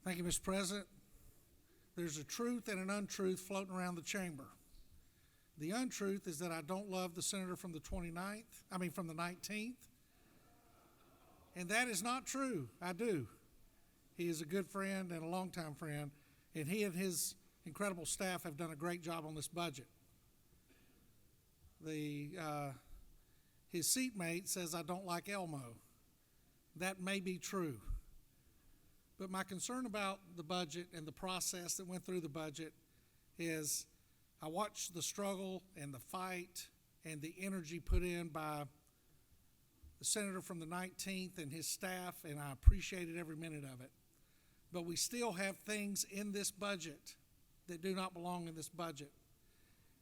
Thank you, Mr. President. There's a truth and an untruth floating around the chamber. The untruth is that I don't love the senator from the 19th. And that is not true. I do. He is a good friend and a longtime friend, and he and his incredible staff have done a great job on this budget. His seatmate says I don't like Elmo. That may be true. But my concern about the budget and the process that went through the budget is I watched the struggle and the fight and the energy put in by the senator from the 19th and his staff, and I appreciated every minute of it. But we still have things in this budget that do not belong in this budget.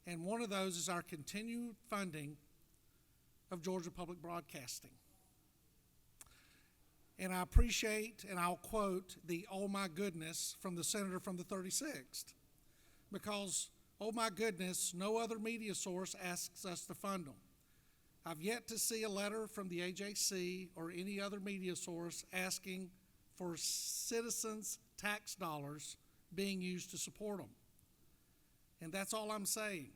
And one of those is our continued funding of Georgia Public Broadcasting. And I appreciate, and I'll quote the "oh my goodness" from the senator from the 36th, because, oh my goodness, no other media source asks us to fund them. I've yet to see a letter from the AJC or any other media source asking for citizens' tax dollars being used to support them. And that's all I'm saying.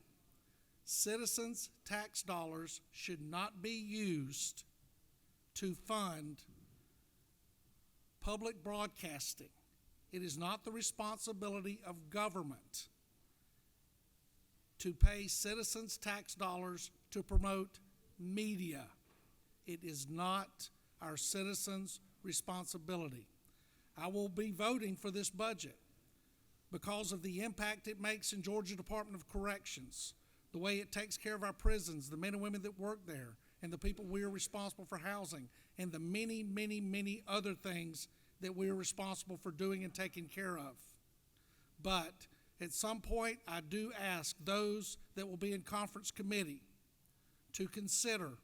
Citizens' tax dollars should not be used to fund public broadcasting. It is not the responsibility of government to pay citizens' tax dollars to promote media. It is not our citizens' responsibility. I will be voting for this budget because of the impact it makes in Georgia Department of Corrections, the way it takes care of our prisons, the men and women that work there, and the people we are responsible for housing, and the many, many, many other things that we are responsible for doing and taking care of. But at some point, I do ask those that will be in conference committee to consider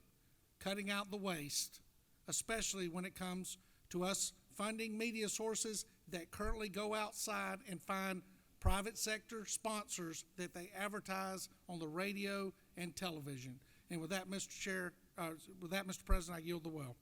cutting out the waste, especially when it comes to us funding media sources that currently go outside and find private sector sponsors that they advertise on the radio and television. And with that, Mr. President, I yield the well.